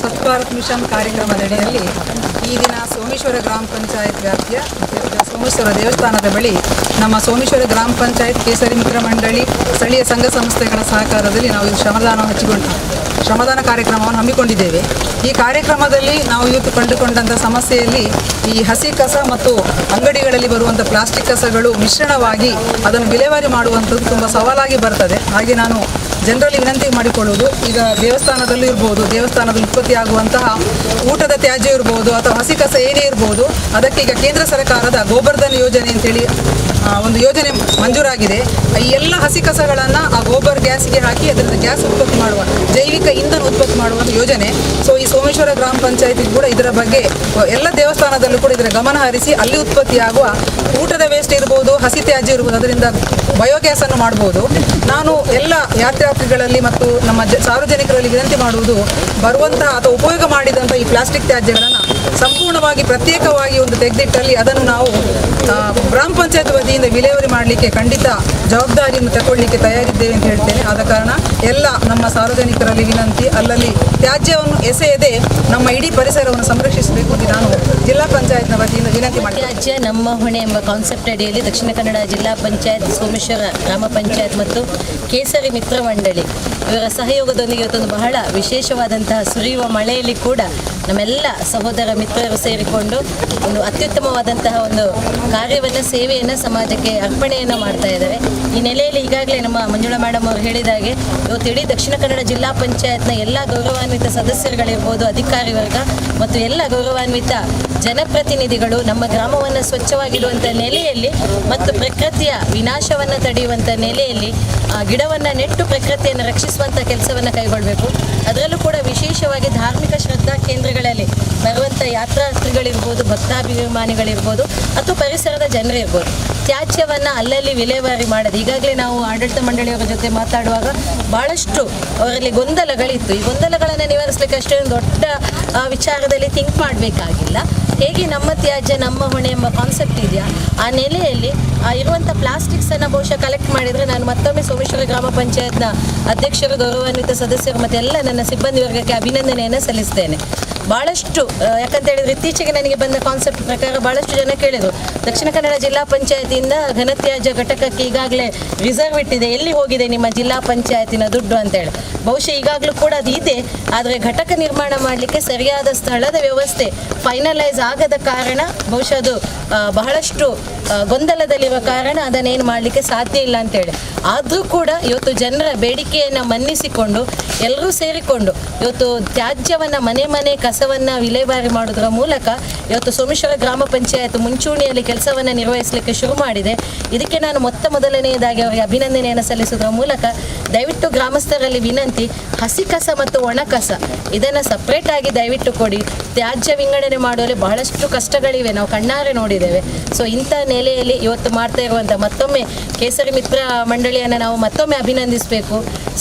Swachh Bharat mission ಕಾರ್ಯಕ್ರಮದಡಿಯಲ್ಲಿ ಈ ದಿನ ಸೋಮೇಶ್ವರ ಗ್ರಾಮ ಪಂಚಾಯತ್ ವ್ಯಾಪ್ತಿಯ ಸೋಮೇಶ್ವರ ದೇವಸ್ಥಾನದ ಬಳಿ ನಮ್ಮ ಸೋಮೇಶ್ವರ ಗ್ರಾಮ ಪಂಚಾಯತ್ ಕೇಸರಿ ಮಿತ್ರ ಮಂಡಳಿ ಸ್ಥಳೀಯ ಸಂಘ ಸಂಸ್ಥೆಗಳ ಸಹಕಾರದಲ್ಲಿ ನಾವು ಶ್ರಮದಾನ ಕಾರ್ಯಕ್ರಮವನ್ನು ಹಮ್ಮಿಕೊಂಡಿದ್ದೇವೆ. ಈ ಕಾರ್ಯಕ್ರಮದಲ್ಲಿ ನಾವು ಇವತ್ತು ಕಂಡುಕೊಂಡಂಥ ಸಮಸ್ಯೆಯಲ್ಲಿ ಈ ಹಸಿ ಕಸ ಮತ್ತು ಅಂಗಡಿಗಳಲ್ಲಿ ಬರುವಂಥ ಪ್ಲಾಸ್ಟಿಕ್ ಕಸಗಳು ಮಿಶ್ರಣವಾಗಿ ಅದನ್ನು ವಿಲೇವಾರಿ ಮಾಡುವಂಥದ್ದು ತುಂಬ ಸವಾಲಾಗಿ ಬರ್ತದೆ. ಹಾಗೆ ನಾನು ಜನರಲ್ಲಿ ವಿನಂತಿ ಮಾಡಿಕೊಳ್ಳುವುದು, ಈಗ ದೇವಸ್ಥಾನದಲ್ಲೂ ಇರ್ಬೋದು, ದೇವಸ್ಥಾನದಲ್ಲಿ ಉತ್ಪತ್ತಿಯಾಗುವಂತಹ ಊಟದ ತ್ಯಾಜ್ಯ ಇರ್ಬೋದು ಅಥವಾ ಹಸಿ ಕಸ ಏನೇ ಇರ್ಬೋದು, ಅದಕ್ಕೆ ಈಗ ಕೇಂದ್ರ ಸರ್ಕಾರದ ಗೋಬರ್ಧನ್ ಯೋಜನೆ ಅಂತೇಳಿ ಒಂದು ಯೋಜನೆ ಮಂಜೂರಾಗಿದೆ. ಈ ಎಲ್ಲ ಹಸಿ ಕಸಗಳನ್ನು ಆ ಗೋಬರ್ ಗ್ಯಾಸ್ಗೆ ಹಾಕಿ ಅದರಿಂದ ಗ್ಯಾಸ್ ಉತ್ಪತ್ತಿ ಮಾಡುವ ಜೈವಿಕ ಇಂಧನ ಉತ್ಪತ್ತಿ ಮಾಡುವ ಯೋಜನೆ. ಸೊ ಈ ಸೋಮೇಶ್ವರ ಗ್ರಾಮ ಪಂಚಾಯತಿಗೆ ಕೂಡ ಇದರ ಬಗ್ಗೆ ಎಲ್ಲ ದೇವಸ್ಥಾನದಲ್ಲೂ ಕೂಡ ಇದರ ಗಮನ ಹರಿಸಿ ಅಲ್ಲಿ ಉತ್ಪತ್ತಿಯಾಗುವ ಊಟದ ವೇಸ್ಟ್ ಇರ್ಬೋದು, ಹಸಿ ತ್ಯಾಜ್ಯ ಇರ್ಬೋದು, ಅದರಿಂದ ಬಯೋಗ್ಯಾಸನ್ನು ಮಾಡ್ಬೋದು. ನಾನು ಎಲ್ಲ ಯಾತ್ರಾರ್ಥಿಗಳಲ್ಲಿ ಮತ್ತು ನಮ್ಮ ಸಾರ್ವಜನಿಕರಲ್ಲಿ ವಿನಂತಿ ಮಾಡುವುದು, ಬರುವಂತಹ ಅಥವಾ ಉಪಯೋಗ ಮಾಡಿದಂಥ ಈ ಪ್ಲಾಸ್ಟಿಕ್ ತ್ಯಾಜ್ಯಗಳನ್ನು ಸಂಪೂರ್ಣವಾಗಿ ಪ್ರತ್ಯೇಕವಾಗಿ ಒಂದು ತೆಗೆದಿಟ್ಟಲ್ಲಿ ಅದನ್ನು ನಾವು ಗ್ರಾಮ ಪಂಚಾಯತ್ ವತಿಯಿಂದ ವಿಲೇವಾರಿ ಮಾಡಲಿಕ್ಕೆ ಖಂಡಿತ ಜವಾಬ್ದಾರಿಯನ್ನು ತಗೊಳ್ಳಿಕ್ಕೆ ತಯಾರಿದ್ದೇವೆ ಅಂತ ಹೇಳ್ತೇನೆ. ಆದ ಕಾರಣ ಎಲ್ಲ ನಮ್ಮ ಸಾರ್ವಜನಿಕರಲ್ಲಿ ವಿನಂತಿ, ಅಲ್ಲಲ್ಲಿ ತ್ಯಾಜ್ಯವನ್ನು ಎಸೆಯದೆ ನಮ್ಮ ಇಡೀ ಪರಿಸರವನ್ನು ಸಂರಕ್ಷಿಸಬೇಕು ಅಂತ ನಾನು ಜಿಲ್ಲಾ ಪಂಚಾಯತ್ನ ವತಿಯಿಂದ ವಿನಂತಿ ಮಾಡಿ. ತ್ಯಾಜ್ಯ ನಮ್ಮ ಹೊಣೆ ಎಂಬ ಕಾನ್ಸೆಪ್ಟ್ ಅಡಿಯಲ್ಲಿ ದಕ್ಷಿಣ ಕನ್ನಡ ಜಿಲ್ಲಾ ಪಂಚಾಯತ್, ಸೋಮೇಶ್ವರ ಗ್ರಾಮ ಪಂಚಾಯತ್ ಮತ್ತು ಕೇಸರಿ ಮಿತ್ರ ಮಂಡಳಿ ಇವರ ಸಹಯೋಗದೊಂದಿಗೆ ಇವತ್ತೊಂದು ಬಹಳ ವಿಶೇಷವಾದಂತಹ ಸುರಿಯುವ ಮಳೆಯಲ್ಲಿ ಕೂಡ ನಮ್ಮೆಲ್ಲ ಸಹೋದರ ಮಿತ್ರರು ಸೇರಿಕೊಂಡು ಒಂದು ಅತ್ಯುತ್ತಮವಾದಂತಹ ಒಂದು ಕಾರ್ಯವನ್ನು, ಸೇವೆಯನ್ನು ಸಮಾಜಕ್ಕೆ ಅರ್ಪಣೆಯನ್ನು ಮಾಡ್ತಾ ಇದ್ದಾರೆ. ಈ ನೆಲೆಯಲ್ಲಿ ಈಗಾಗಲೇ ನಮ್ಮ ಮಂಜುಳಾ ಮೇಡಮ್ ಅವರು ಹೇಳಿದಾಗೆ ಇವತ್ತು ಇಡೀ ದಕ್ಷಿಣ ಕನ್ನಡ ಜಿಲ್ಲಾ ಪಂಚಾಯತ್ನ ಎಲ್ಲ ಗೌರವಾನ್ವಿತ ಸದಸ್ಯರುಗಳಿರ್ಬೋದು, ಅಧಿಕಾರಿ ವರ್ಗ ಮತ್ತು ಎಲ್ಲ ಗೌರವಾನ್ವಿತ ಜನಪ್ರತಿನಿಧಿಗಳು ನಮ್ಮ ಗ್ರಾಮವನ್ನು ಸ್ವಚ್ಛವಾಗಿಡುವಂಥ ನೆಲೆಯಲ್ಲಿ ಮತ್ತು ಪ್ರಕೃತಿಯ ವಿನಾಶವನ್ನು ತಡೆಯುವಂಥ ನೆಲೆಯಲ್ಲಿ ಗಿಡವನ್ನು ನೆಟ್ಟು ಪ್ರಕೃತಿಯನ್ನು ರಕ್ಷಿಸುವಂಥ ಕೆಲಸವನ್ನು ಕೈಗೊಳ್ಳಬೇಕು. ಅದರಲ್ಲೂ ಕೂಡ ವಿಶೇಷವಾಗಿ ಧಾರ್ಮಿಕ ಶ್ರದ್ಧಾ ಕೇಂದ್ರಗಳಲ್ಲಿ ಬರುವಂಥ ಯಾತ್ರಾರ್ಥಿಗಳಿರ್ಬೋದು, ಭಕ್ತಾಭಿಮಾನಿಗಳಿರ್ಬೋದು ಅಥವಾ ಪರಿಸರದ ಜನರಿರ್ಬೋದು, ತ್ಯಾಜ್ಯವನ್ನು ಅಲ್ಲಲ್ಲಿ ವಿಲೇವಾರಿ ಮಾಡೋದು. ಈಗಾಗಲೇ ನಾವು ಆಡಳಿತ ಮಂಡಳಿಯವರ ಜೊತೆ ಮಾತಾಡುವಾಗ ಭಾಳಷ್ಟು ಅವರಲ್ಲಿ ಗೊಂದಲಗಳಿತ್ತು. ಈ ಗೊಂದಲಗಳನ್ನು ನಿವಾರಿಸಲಿಕ್ಕೆ ಅಷ್ಟೊಂದು ದೊಡ್ಡ ವಿಚಾರದಲ್ಲಿ ಥಿಂಕ್ ಮಾಡಬೇಕಾಗಿಲ್ಲ. ಹೇಗೆ ನಮ್ಮ ತ್ಯಾಜ್ಯ ನಮ್ಮ ಹೊಣೆ ಎಂಬ ಕಾನ್ಸೆಪ್ಟ್ ಇದೆಯಾ, ಆ ನೆಲೆಯಲ್ಲಿ ಇರುವಂಥ ಪ್ಲಾಸ್ಟಿಕ್ಸನ್ನು ಬಹುಶಃ ಕಲೆಕ್ಟ್ ಮಾಡಿದರೆ, ನಾನು ಮತ್ತೊಮ್ಮೆ ಸೋಮೇಶ್ವರ ಗ್ರಾಮ ಪಂಚಾಯತ್ನ ಅಧ್ಯಕ್ಷರು, ಗೌರವಾನ್ವಿತ ಸದಸ್ಯರು ಮತ್ತು ಎಲ್ಲ ನನ್ನ ಸಿಬ್ಬಂದಿ ವರ್ಗಕ್ಕೆ ಅಭಿನಂದನೆಯನ್ನು ಸಲ್ಲಿಸ್ತೇನೆ. ಭಾಳಷ್ಟು ಯಾಕಂತ ಹೇಳಿದರೆ ಇತ್ತೀಚೆಗೆ ನನಗೆ ಬಂದ ಕಾನ್ಸೆಪ್ಟ್ ಪ್ರಕಾರ ಭಾಳಷ್ಟು ಜನ ಕೇಳಿದರು, ದಕ್ಷಿಣ ಕನ್ನಡ ಜಿಲ್ಲಾ ಪಂಚಾಯತಿಯಿಂದ ಘನತ್ಯಾಜ್ಯ ಘಟಕಕ್ಕೆ ಈಗಾಗಲೇ ರಿಸರ್ವ್ ಇಟ್ಟಿದೆ, ಎಲ್ಲಿ ಹೋಗಿದೆ ನಿಮ್ಮ ಜಿಲ್ಲಾ ಪಂಚಾಯತಿನ ದುಡ್ಡು ಅಂತೇಳಿ. ಬಹುಶಃ ಈಗಾಗಲೂ ಕೂಡ ಅದು ಇದೆ, ಆದರೆ ಘಟಕ ನಿರ್ಮಾಣ ಮಾಡಲಿಕ್ಕೆ ಸರಿಯಾದ ಸ್ಥಳದ ವ್ಯವಸ್ಥೆ ಫೈನಲೈಸ್ ಆಗದ ಕಾರಣ ಬಹುಶಃ ಅದು ಬಹಳಷ್ಟು ಗೊಂದಲದಲ್ಲಿರುವ ಕಾರಣ ಅದನ್ನೇನು ಮಾಡಲಿಕ್ಕೆ ಸಾಧ್ಯ ಇಲ್ಲ ಅಂತೇಳಿ. ಆದರೂ ಕೂಡ ಇವತ್ತು ಜನರ ಬೇಡಿಕೆಯನ್ನು ಮನ್ನಿಸಿಕೊಂಡು ಎಲ್ಲರೂ ಸೇರಿಕೊಂಡು ಇವತ್ತು ತ್ಯಾಜ್ಯವನ್ನು ಮನೆ ಕಸವನ್ನು ವಿಲೇವಾರಿ ಮಾಡೋದರ ಮೂಲಕ ಇವತ್ತು ಸೋಮೇಶ್ವರ ಗ್ರಾಮ ಪಂಚಾಯತ್ ಮುಂಚೂಣಿಯಲ್ಲಿ ಕೆಲಸವನ್ನು ನಿರ್ವಹಿಸಲಿಕ್ಕೆ ಶುರು ಮಾಡಿದೆ. ಇದಕ್ಕೆ ನಾನು ಮೊದಲನೆಯದಾಗಿ ಅವರಿಗೆ ಅಭಿನಂದನೆಯನ್ನು ಸಲ್ಲಿಸುವುದರ ಮೂಲಕ ದಯವಿಟ್ಟು ಗ್ರಾಮಸ್ಥರಲ್ಲಿ ವಿನಂತಿ, ಹಸಿ ಕಸ ಮತ್ತು ಒಣ ಕಸ ಇದನ್ನು ಸಪ್ರೇಟಾಗಿ ದಯವಿಟ್ಟು ಕೊಡಿ. ತ್ಯಾಜ್ಯ ವಿಂಗಡಣೆ ಮಾಡುವಲ್ಲಿ ಬಹಳಷ್ಟು ಕಷ್ಟಗಳಿವೆ, ನಾವು ಕಣ್ಣಾರೆ ನೋಡಿದ್ದೇವೆ. ಸೊ ಇಂಥ ನೆಲೆಯಲ್ಲಿ ಇವತ್ತು ಮಾಡ್ತಾ ಇರುವಂಥ ಮತ್ತೊಮ್ಮೆ ಕೇಸರಿ ಮಿತ್ರ ಮಂಡಳಿಯನ್ನು ನಾವು ಮತ್ತೊಮ್ಮೆ ಅಭಿನಂದಿಸಬೇಕು.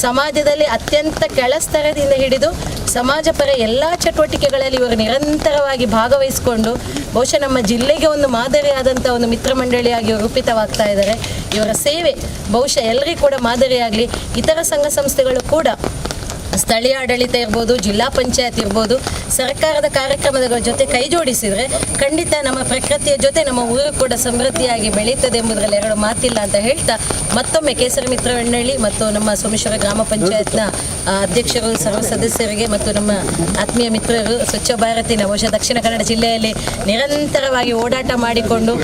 ಸಮಾಜದಲ್ಲಿ ಅತ್ಯಂತ ಕೆಳಸ್ತರದಿಂದ ಹಿಡಿದು ಸಮಾಜ ಪರ ಎಲ್ಲ ಚಟುವಟಿಕೆಗಳಲ್ಲಿ ಇವರು ನಿರಂತರವಾಗಿ ಭಾಗವಹಿಸಿಕೊಂಡು ಬಹುಶಃ ನಮ್ಮ ಜಿಲ್ಲೆಗೆ ಒಂದು ಮಾದರಿಯಾದಂಥ ಒಂದು ಮಿತ್ರ ಮಂಡಳಿಯಾಗಿ ರೂಪಿತವಾಗ್ತಾ ಇದ್ದಾರೆ. ಇವರ ಸೇವೆ ಬಹುಶಃ ಎಲ್ಲರಿಗೂ ಕೂಡ ಮಾದರಿಯಾಗಲಿ. ಇತರ ಸಂಘ ಸಂಸ್ಥೆಗಳು ಕೂಡ ಸ್ಥಳೀಯ ಆಡಳಿತ ಇರ್ಬೋದು, ಜಿಲ್ಲಾ ಪಂಚಾಯತ್ ಇರ್ಬೋದು, ಸರ್ಕಾರದ ಕಾರ್ಯಕ್ರಮದ ಜೊತೆ ಕೈ ಜೋಡಿಸಿದರೆ ಖಂಡಿತ ನಮ್ಮ ಪ್ರಕೃತಿಯ ಜೊತೆ ನಮ್ಮ ಊರು ಕೂಡ ಸಮೃದ್ಧಿಯಾಗಿ ಬೆಳೀತದೆ ಎಂಬುದರಲ್ಲಿ ಎರಡು ಮಾತಿಲ್ಲ ಅಂತ ಹೇಳ್ತಾ, ಮತ್ತೊಮ್ಮೆ ಕೇಸರಿ ಮಿತ್ರ ಮಂಡಳಿ ಮತ್ತು ನಮ್ಮ ಸೋಮೇಶ್ವರ ಗ್ರಾಮ ಪಂಚಾಯತ್ನ ಅಧ್ಯಕ್ಷರು, ಸರ್ವ ಸದಸ್ಯರಿಗೆ ಮತ್ತು ನಮ್ಮ ಆತ್ಮೀಯ ಮಿತ್ರರು, ಸ್ವಚ್ಛ ಭಾರತಿನ ಬಹುಶಃ ದಕ್ಷಿಣ ಕನ್ನಡ ಜಿಲ್ಲೆಯಲ್ಲಿ ನಿರಂತರವಾಗಿ ಓಡಾಟ ಮಾಡಿಕೊಂಡು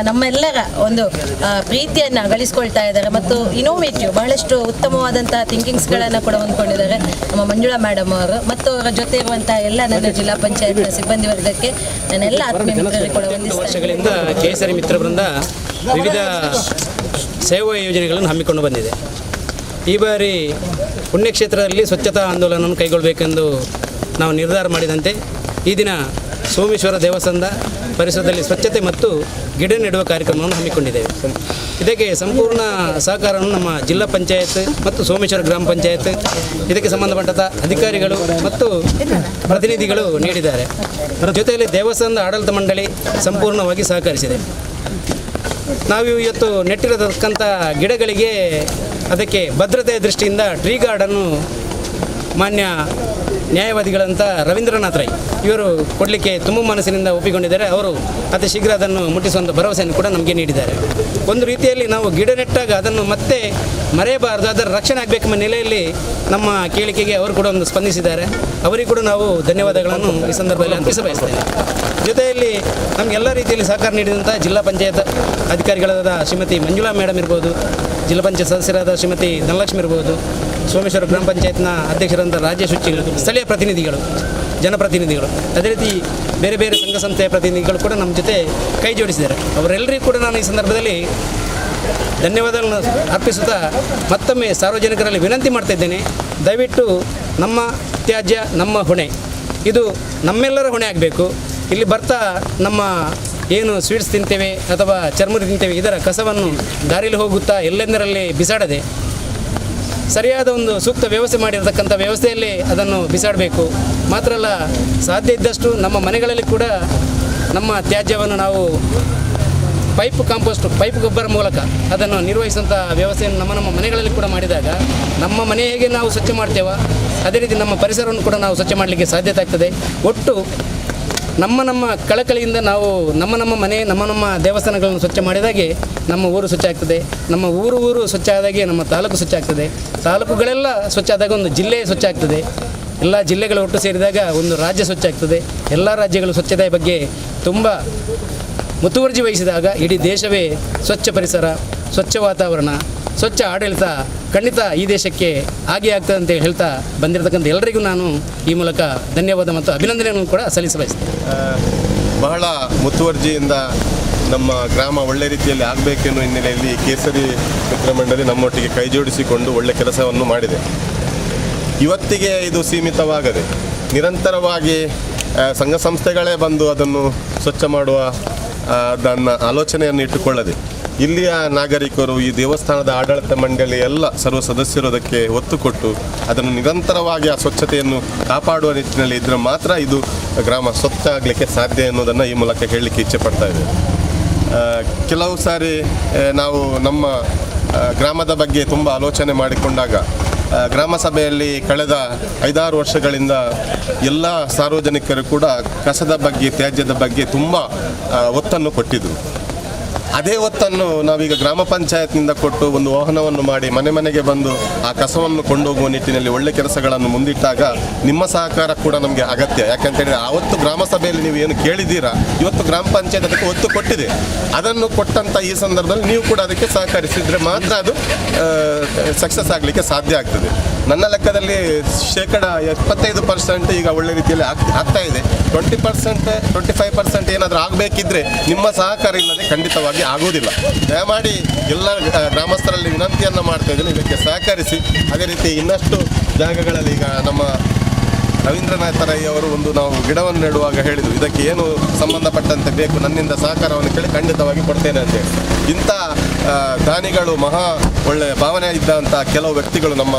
ನಮ್ಮೆಲ್ಲರ ಒಂದು ಪ್ರೀತಿಯನ್ನು ಗಳಿಸ್ಕೊಳ್ತಾ ಇದ್ದಾರೆ ಮತ್ತು ಇನೋವೇಟಿವ್ ಬಹಳಷ್ಟು ಉತ್ತಮವಾದಂಥ ಥಿಂಕಿಂಗ್ಸ್ಗಳನ್ನು ಕೂಡ ಹೊಂದ್ಕೊಂಡಿದ್ದಾರೆ ನಮ್ಮ ಮಂಜುಳಾ ಮೇಡಮ್ ಅವರು ಮತ್ತು ಅವರ ಜೊತೆ ಇರುವಂತಹ ಎಲ್ಲ ನನ್ನ ಜಿಲ್ಲಾ ಪಂಚಾಯತ್ ಸಿಬ್ಬಂದಿ ವರ್ಗಕ್ಕೆ ನನ್ನೆಲ್ಲ ಆತ್ಮೀಯ ಮಿತ್ರರಿಗೆ ಕೂಡ ವರ್ಷಗಳಿಂದ ಕೇಸರಿ ಮಿತ್ರ ವೃಂದ ವಿವಿಧ ಸೇವಾ ಯೋಜನೆಗಳನ್ನು ಹಮ್ಮಿಕೊಂಡು ಬಂದಿದೆ. ಈ ಬಾರಿ ಪುಣ್ಯಕ್ಷೇತ್ರದಲ್ಲಿ ಸ್ವಚ್ಛತಾ ಆಂದೋಲನವನ್ನು ಕೈಗೊಳ್ಳಬೇಕೆಂದು ನಾವು ನಿರ್ಧಾರ ಮಾಡಿದಂತೆ ಈ ದಿನ ಸೋಮೇಶ್ವರ ದೇವಸ್ಥಾನದ ಪರಿಸರದಲ್ಲಿ ಸ್ವಚ್ಛತೆ ಮತ್ತು ಗಿಡ ನೆಡುವ ಕಾರ್ಯಕ್ರಮವನ್ನು ಹಮ್ಮಿಕೊಂಡಿದ್ದೇವೆ. ಇದಕ್ಕೆ ಸಂಪೂರ್ಣ ಸಹಕಾರವನ್ನು ನಮ್ಮ ಜಿಲ್ಲಾ ಪಂಚಾಯತ್ ಮತ್ತು ಸೋಮೇಶ್ವರ ಗ್ರಾಮ ಪಂಚಾಯತ್, ಇದಕ್ಕೆ ಸಂಬಂಧಪಟ್ಟ ಅಧಿಕಾರಿಗಳು ಮತ್ತು ಪ್ರತಿನಿಧಿಗಳು ನೀಡಿದ್ದಾರೆ. ಜೊತೆಯಲ್ಲಿ ದೇವಸ್ಥಾನದ ಆಡಳಿತ ಮಂಡಳಿ ಸಂಪೂರ್ಣವಾಗಿ ಸಹಕರಿಸಿದೆ. ನಾವು ಇವತ್ತು ನೆಟ್ಟಿರತಕ್ಕಂಥ ಗಿಡಗಳಿಗೆ ಅದಕ್ಕೆ ಭದ್ರತೆಯ ದೃಷ್ಟಿಯಿಂದ ಟ್ರೀ ಗಾರ್ಡನ್ನು ಮಾನ್ಯ ನ್ಯಾಯವಾದಿಗಳಂತ ರವೀಂದ್ರನಾಥ್ ರೈ ಇವರು ಕೊಡಲಿಕ್ಕೆ ತುಂಬ ಮನಸ್ಸಿನಿಂದ ಒಪ್ಪಿಕೊಂಡಿದ್ದಾರೆ. ಅವರು ಅತಿ ಶೀಘ್ರ ಅದನ್ನು ಮುಟ್ಟಿಸುವಂಥ ಭರವಸೆಯನ್ನು ಕೂಡ ನಮಗೆ ನೀಡಿದ್ದಾರೆ. ಒಂದು ರೀತಿಯಲ್ಲಿ ನಾವು ಗಿಡ ನೆಟ್ಟಾಗ ಅದನ್ನು ಮತ್ತೆ ಮರೆಯಬಾರದು, ಅದರ ರಕ್ಷಣೆ ಆಗಬೇಕೆಂಬ ನೆಲೆಯಲ್ಲಿ ನಮ್ಮ ಕೇಳಿಕೆಗೆ ಅವರು ಕೂಡ ಒಂದು ಸ್ಪಂದಿಸಿದ್ದಾರೆ. ಅವರಿಗೆ ಕೂಡ ನಾವು ಧನ್ಯವಾದಗಳನ್ನು ಈ ಸಂದರ್ಭದಲ್ಲಿ ಅರ್ಪಿಸ ಬಯಸ್ತೇನೆ. ಜೊತೆಯಲ್ಲಿ ನಮಗೆಲ್ಲ ರೀತಿಯಲ್ಲಿ ಸಹಕಾರ ನೀಡಿದಂಥ ಜಿಲ್ಲಾ ಪಂಚಾಯತ್ ಅಧಿಕಾರಿಗಳಾದ ಶ್ರೀಮತಿ ಮಂಜುಳಾ ಮೇಡಮ್ ಇರ್ಬೋದು, ಜಿಲ್ಲಾ ಪಂಚಾಯತ್ ಸದಸ್ಯರಾದ ಶ್ರೀಮತಿ ಧನಲಕ್ಷ್ಮಿ ಇರ್ಬೋದು, ಸೋಮೇಶ್ವರ ಗ್ರಾಮ ಪಂಚಾಯತ್ನ ಅಧ್ಯಕ್ಷರಾದಂಥ ರಾಜ್ಯ ಸಚಿವರು, ಸ್ಥಳೀಯ ಪ್ರತಿನಿಧಿಗಳು, ಜನಪ್ರತಿನಿಧಿಗಳು, ಅದೇ ರೀತಿ ಬೇರೆ ಬೇರೆ ಸಂಘ ಸಂಸ್ಥೆಯ ಪ್ರತಿನಿಧಿಗಳು ಕೂಡ ನಮ್ಮ ಜೊತೆ ಕೈ ಜೋಡಿಸಿದ್ದಾರೆ. ಅವರೆಲ್ಲರಿಗೂ ಕೂಡ ನಾನು ಈ ಸಂದರ್ಭದಲ್ಲಿ ಧನ್ಯವಾದಗಳನ್ನು ಅರ್ಪಿಸುತ್ತಾ ಮತ್ತೊಮ್ಮೆ ಸಾರ್ವಜನಿಕರಲ್ಲಿ ವಿನಂತಿ ಮಾಡ್ತಾ ಇದ್ದೇನೆ, ದಯವಿಟ್ಟು ನಮ್ಮ ತ್ಯಾಜ್ಯ ನಮ್ಮ ಹೊಣೆ, ಇದು ನಮ್ಮೆಲ್ಲರ ಹೊಣೆ ಆಗಬೇಕು. ಇಲ್ಲಿ ಬರ್ತಾ ನಮ್ಮ ಏನು ಸ್ವೀಟ್ಸ್ ತಿಂತೇವೆ ಅಥವಾ ಚರ್ಮುರಿ ತಿಂತೇವೆ ಇದರ ಕಸವನ್ನು ದಾರಿಯಲ್ಲಿ ಹೋಗುತ್ತಾ ಎಲ್ಲೆಂದರಲ್ಲಿ ಬಿಸಾಡದೆ ಸರಿಯಾದ ಒಂದು ಸೂಕ್ತ ವ್ಯವಸ್ಥೆ ಮಾಡಿರತಕ್ಕಂಥ ವ್ಯವಸ್ಥೆಯಲ್ಲಿ ಅದನ್ನು ಬಿಸಾಡಬೇಕು. ಮಾತ್ರ ಅಲ್ಲ, ಸಾಧ್ಯ ಇದ್ದಷ್ಟು ನಮ್ಮ ಮನೆಗಳಲ್ಲಿ ಕೂಡ ನಮ್ಮ ತ್ಯಾಜ್ಯವನ್ನು ನಾವು ಪೈಪ್ ಗೊಬ್ಬರ ಮೂಲಕ ಅದನ್ನು ನಿರ್ವಹಿಸುವಂಥ ವ್ಯವಸ್ಥೆಯನ್ನು ನಮ್ಮ ಮನೆಗಳಲ್ಲಿ ಕೂಡ ಮಾಡಿದಾಗ ನಮ್ಮ ಮನೆ ಹೇಗೆ ನಾವು ಸ್ವಚ್ಛ ಮಾಡ್ತೇವೋ ಅದೇ ರೀತಿ ನಮ್ಮ ಪರಿಸರವನ್ನು ಕೂಡ ನಾವು ಸ್ವಚ್ಛ ಮಾಡಲಿಕ್ಕೆ ಸಾಧ್ಯತೆ ಆಗ್ತದೆ. ಒಟ್ಟು ನಮ್ಮ ಕಳಕಳಿಯಿಂದ ನಾವು ನಮ್ಮ ಮನೆ ನಮ್ಮ ದೇವಸ್ಥಾನಗಳನ್ನು ಸ್ವಚ್ಛ ಮಾಡಿದಾಗೆ ನಮ್ಮ ಊರು ಸ್ವಚ್ಛ ಆಗ್ತದೆ, ನಮ್ಮ ಊರು ಸ್ವಚ್ಛ ಆದಾಗೆ ನಮ್ಮ ತಾಲೂಕು ಸ್ವಚ್ಛ ಆಗ್ತದೆ, ತಾಲೂಕುಗಳೆಲ್ಲ ಸ್ವಚ್ಛ ಆದಾಗ ಒಂದು ಜಿಲ್ಲೆ ಸ್ವಚ್ಛ ಆಗ್ತದೆ, ಎಲ್ಲ ಜಿಲ್ಲೆಗಳು ಒಟ್ಟು ಸೇರಿದಾಗ ಒಂದು ರಾಜ್ಯ ಸ್ವಚ್ಛ ಆಗ್ತದೆ. ಎಲ್ಲ ರಾಜ್ಯಗಳು ಸ್ವಚ್ಛತೆಯ ಬಗ್ಗೆ ತುಂಬ ಮುತುವರ್ಜಿ ವಹಿಸಿದಾಗ ಇಡೀ ದೇಶವೇ ಸ್ವಚ್ಛ ಪರಿಸರ, ಸ್ವಚ್ಛ ವಾತಾವರಣ, ಸ್ವಚ್ಛ ಆಡಳಿತ ಖಂಡಿತ ಈ ದೇಶಕ್ಕೆ ಹಾಗೆ ಆಗ್ತದೆ ಅಂತ ಹೇಳ್ತಾ ಬಂದಿರತಕ್ಕಂಥ ಎಲ್ಲರಿಗೂ ನಾನು ಈ ಮೂಲಕ ಧನ್ಯವಾದ ಮತ್ತು ಅಭಿನಂದನೆಯನ್ನು ಕೂಡ ಸಲ್ಲಿಸಬಯಸ್ತೇನೆ. ಬಹಳ ಮುತುವರ್ಜಿಯಿಂದ ನಮ್ಮ ಗ್ರಾಮ ಒಳ್ಳೆ ರೀತಿಯಲ್ಲಿ ಆಗಬೇಕೆನ್ನುವ ಹಿನ್ನೆಲೆಯಲ್ಲಿ ಕೇಸರಿ ಮಿತ್ರ ಮಂಡಳಿ ನಮ್ಮೊಟ್ಟಿಗೆ ಕೈ ಜೋಡಿಸಿಕೊಂಡು ಒಳ್ಳೆ ಕೆಲಸವನ್ನು ಮಾಡಿದೆ. ಇವತ್ತಿಗೆ ಇದು ಸೀಮಿತವಾಗದೆ ನಿರಂತರವಾಗಿ ಸಂಘ ಸಂಸ್ಥೆಗಳೇ ಬಂದು ಅದನ್ನು ಸ್ವಚ್ಛ ಮಾಡುವ ಅದನ್ನು ಆಲೋಚನೆಯನ್ನು ಇಟ್ಟುಕೊಳ್ಳದೆ ಇಲ್ಲಿಯ ನಾಗರಿಕರು, ಈ ದೇವಸ್ಥಾನದ ಆಡಳಿತ ಮಂಡಳಿ ಎಲ್ಲ ಸರ್ವ ಸದಸ್ಯರು ಅದಕ್ಕೆ ಒತ್ತು ಕೊಟ್ಟು ಅದನ್ನು ನಿರಂತರವಾಗಿ ಆ ಸ್ವಚ್ಛತೆಯನ್ನು ಕಾಪಾಡುವ ನಿಟ್ಟಿನಲ್ಲಿ ಇದ್ದರೆ ಮಾತ್ರ ಇದು ಗ್ರಾಮ ಸ್ವಚ್ಛ ಆಗಲಿಕ್ಕೆ ಸಾಧ್ಯ ಎನ್ನುವುದನ್ನು ಈ ಮೂಲಕ ಹೇಳಲಿಕ್ಕೆ ಇಚ್ಛೆ ಪಡ್ತಾ ಇದ್ದೇವೆ. ಕೆಲವು ಸಾರಿ ನಾವು ನಮ್ಮ ಗ್ರಾಮದ ಬಗ್ಗೆ ತುಂಬ ಆಲೋಚನೆ ಮಾಡಿಕೊಂಡಾಗ ಗ್ರಾಮ ಸಭೆಯಲ್ಲಿ ಕಳೆದ 5-6 ವರ್ಷಗಳಿಂದ ಎಲ್ಲ ಸಾರ್ವಜನಿಕರು ಕೂಡ ಕಸದ ಬಗ್ಗೆ, ತ್ಯಾಜ್ಯದ ಬಗ್ಗೆ ತುಂಬ ಒತ್ತನ್ನು ಕೊಟ್ಟಿದ್ದರು. ಅದೇ ಒತ್ತನ್ನು ನಾವೀಗ ಗ್ರಾಮ ಪಂಚಾಯತ್ನಿಂದ ಕೊಟ್ಟು ಒಂದು ವಾಹನವನ್ನು ಮಾಡಿ ಮನೆ ಮನೆಗೆ ಬಂದು ಆ ಕಸವನ್ನು ಕೊಂಡೋಗುವ ನಿಟ್ಟಿನಲ್ಲಿ ಒಳ್ಳೆ ಕೆಲಸಗಳನ್ನು ಮುಂದಿಟ್ಟಾಗ ನಿಮ್ಮ ಸಹಕಾರ ಕೂಡ ನಮಗೆ ಅಗತ್ಯ. ಯಾಕಂತೇಳಿದರೆ ಆವತ್ತು ಗ್ರಾಮ ಸಭೆಯಲ್ಲಿ ನೀವು ಏನು ಕೇಳಿದ್ದೀರಾ, ಇವತ್ತು ಗ್ರಾಮ ಪಂಚಾಯತ್ ಅದಕ್ಕೆ ಒತ್ತು ಕೊಟ್ಟಿದೆ. ಅದನ್ನು ಕೊಟ್ಟಂಥ ಈ ಸಂದರ್ಭದಲ್ಲಿ ನೀವು ಕೂಡ ಅದಕ್ಕೆ ಸಹಕರಿಸಿದರೆ ಮಾತ್ರ ಅದು ಸಕ್ಸಸ್ ಆಗಲಿಕ್ಕೆ ಸಾಧ್ಯ ಆಗ್ತದೆ. ನನ್ನ ಲೆಕ್ಕದಲ್ಲಿ 75% ಈಗ ಒಳ್ಳೆ ರೀತಿಯಲ್ಲಿ ಆಗ್ತಾ ಇದೆ. 20%, 25% ಏನಾದರೂ ಆಗಬೇಕಿದ್ರೆ ನಿಮ್ಮ ಸಹಕಾರ ಇಲ್ಲದೆ ಖಂಡಿತವಾಗಿ ಆಗುವುದಿಲ್ಲ. ದಯಮಾಡಿ ಎಲ್ಲ ಗ್ರಾಮಸ್ಥರಲ್ಲಿ ವಿನಂತಿಯನ್ನು ಮಾಡ್ತಾ ಇದ್ದೀನಿ, ಇದಕ್ಕೆ ಸಹಕರಿಸಿ. ಅದೇ ರೀತಿ ಇನ್ನಷ್ಟು ಜಾಗಗಳಲ್ಲಿ ಈಗ ನಮ್ಮ ರವೀಂದ್ರನಾಥ್ ರೈ ಅವರು ನಾವು ಗಿಡವನ್ನು ನೆಡುವಾಗ ಹೇಳಿದರು, ಇದಕ್ಕೆ ಏನು ಸಂಬಂಧಪಟ್ಟಂತೆ ಬೇಕು ನನ್ನಿಂದ ಸಹಕಾರವನ್ನು ಕೇಳಿ ಖಂಡಿತವಾಗಿ ಕೊಡ್ತೇನೆ ಅಂತೇಳಿ. ಇಂಥ ದಾನಿಗಳು, ಮಹಾ ಒಳ್ಳೆಯ ಭಾವನೆ ಇದ್ದಂಥ ಕೆಲವು ವ್ಯಕ್ತಿಗಳು ನಮ್ಮ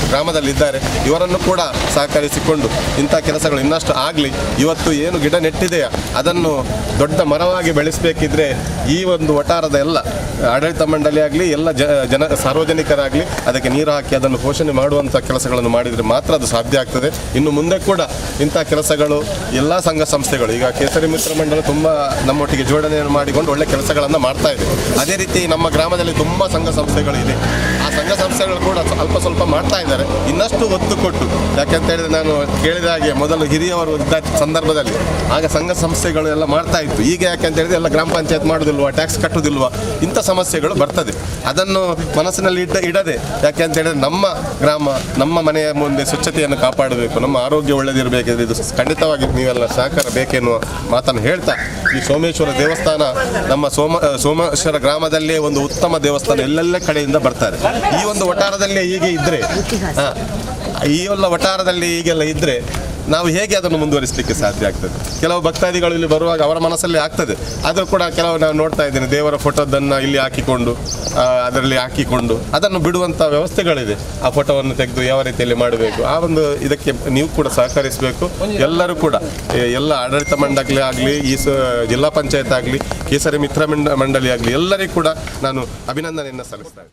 ಗ್ರಾಮದಲ್ಲಿದ್ದಾರೆ. ಇವರನ್ನು ಕೂಡ ಸಹಕರಿಸಿಕೊಂಡು ಇಂಥ ಕೆಲಸಗಳು ಇನ್ನಷ್ಟು ಆಗಲಿ. ಇವತ್ತು ಏನು ಗಿಡ ನೆಟ್ಟಿದೆಯಾ ಅದನ್ನು ದೊಡ್ಡ ಮರವಾಗಿ ಬೆಳೆಸಬೇಕಿದ್ರೆ ಈ ಒಂದು ವಟಾರದ ಎಲ್ಲ ಆಡಳಿತ ಮಂಡಳಿ ಆಗಲಿ, ಎಲ್ಲ ಸಾರ್ವಜನಿಕರಾಗಲಿ ಅದಕ್ಕೆ ನೀರು ಹಾಕಿ ಅದನ್ನು ಪೋಷಣೆ ಮಾಡುವಂಥ ಕೆಲಸಗಳನ್ನು ಮಾಡಿದರೆ ಮಾತ್ರ ಅದು ಸಾಧ್ಯ ಆಗ್ತದೆ. ಇನ್ನು ಮುಂದೆ ಕೂಡ ಇಂಥ ಕೆಲಸಗಳು ಎಲ್ಲ ಸಂಘ ಸಂಸ್ಥೆಗಳು, ಈಗ ಕೇಸರಿ ಮಿತ್ರ ಮಂಡಳಿ ತುಂಬ ನಮ್ಮೊಟ್ಟಿಗೆ ಜೋಡಣೆಯನ್ನು ಮಾಡಿಕೊಂಡು ಒಳ್ಳೆ ಕೆಲಸಗಳನ್ನು ಮಾಡ್ತಾ ಇದೆ. ಅದೇ ರೀತಿ ನಮ್ಮ ಗ್ರಾಮದಲ್ಲಿ ತುಂಬ ಸಂಘ ಸಂಸ್ಥೆಗಳು ಇದೆ. ಆ ಸಂಘ ಸಂಸ್ಥೆಗಳು ಕೂಡ ಸ್ವಲ್ಪ ಮಾಡ್ತಾ ಇದ್ದಾರೆ. ಇನ್ನಷ್ಟು ಒತ್ತು ಕೊಟ್ಟು, ಯಾಕೆಂತ ಹೇಳಿದ್ರೆ ನಾನು ಕೇಳಿದ ಹಾಗೆ ಮೊದಲು ಹಿರಿಯವರು ಇದ್ದ ಸಂದರ್ಭದಲ್ಲಿ ಆಗ ಸಂಘ ಸಂಸ್ಥೆಗಳು ಎಲ್ಲ ಮಾಡ್ತಾ ಇತ್ತು. ಈಗ ಯಾಕೆಂತ ಹೇಳಿದ್ರೆ ಎಲ್ಲ ಗ್ರಾಮ ಪಂಚಾಯತ್ ಮಾಡೋದಿಲ್ವಾ, ಟ್ಯಾಕ್ಸ್ ಕಟ್ಟೋದಿಲ್ವಾ, ಇಂಥ ಸಮಸ್ಯೆಗಳು ಬರ್ತದೆ. ಅದನ್ನು ಮನಸ್ಸಿನಲ್ಲಿ ಇಡದೆ, ಯಾಕೆಂತ ಹೇಳಿದ್ರೆ ನಮ್ಮ ಗ್ರಾಮ, ನಮ್ಮ ಮನೆಯ ಮುಂದೆ ಸ್ವಚ್ಛತೆಯನ್ನು ಕಾಪಾಡಬೇಕು, ನಮ್ಮ ಆರೋಗ್ಯ ಒಳ್ಳೆದಿರಬೇಕಿದ್ರೆ ಇದು ಖಂಡಿತವಾಗಿ ನೀವೆಲ್ಲ ಸಹಕಾರ ಬೇಕೆನ್ನುವ ಮಾತನ್ನು ಹೇಳ್ತಾ, ಈ ಸೋಮೇಶ್ವರ ದೇವಸ್ಥಾನ ನಮ್ಮ ಸೋಮೇಶ್ವರ ಗ್ರಾಮದಲ್ಲೇ ಒಂದು ಉತ್ತಮ ದೇವಸ್ಥಾನ, ಎಲ್ಲೆಲ್ಲ ಕಡೆಯಿಂದ ಬರ್ತಾರೆ. ಈ ಒಂದು ವಟಾರದಲ್ಲಿ ಹೀಗೆ ಇದ್ದರೆ, ಈ ಎಲ್ಲ ವಟಾರದಲ್ಲಿ ಹೀಗೆಲ್ಲ ಇದ್ದರೆ ನಾವು ಹೇಗೆ ಅದನ್ನು ಮುಂದುವರಿಸಲಿಕ್ಕೆ ಸಾಧ್ಯ ಆಗ್ತದೆ? ಕೆಲವು ಭಕ್ತಾದಿಗಳು ಇಲ್ಲಿ ಬರುವಾಗ ಅವರ ಮನಸ್ಸಲ್ಲಿ ಆಗ್ತದೆ, ಆದರೂ ಕೂಡ ಕೆಲವು ನಾನು ನೋಡ್ತಾ ಇದ್ದೇನೆ, ದೇವರ ಫೋಟೋದನ್ನು ಇಲ್ಲಿ ಹಾಕಿಕೊಂಡು ಅದರಲ್ಲಿ ಹಾಕಿಕೊಂಡು ಅದನ್ನು ಬಿಡುವಂಥ ವ್ಯವಸ್ಥೆಗಳಿದೆ. ಆ ಫೋಟೋವನ್ನು ತೆಗೆದು ಯಾವ ರೀತಿಯಲ್ಲಿ ಮಾಡಬೇಕು, ಆ ಒಂದು ಇದಕ್ಕೆ ನೀವು ಕೂಡ ಸಹಕರಿಸಬೇಕು. ಎಲ್ಲರೂ ಕೂಡ, ಎಲ್ಲ ಆಡಳಿತ ಮಂಡಳಿ ಆಗಲಿ, ಈ ಜಿಲ್ಲಾ ಪಂಚಾಯತ್ ಆಗಲಿ, ಕೇಸರಿ ಮಿತ್ರ ಮಂಡಳಿ ಆಗಲಿ, ಎಲ್ಲರಿಗೂ ಕೂಡ ನಾನು ಅಭಿನಂದನೆಯನ್ನು ಸಲ್ಲಿಸ್ತಾ ಇದ್ದೇನೆ.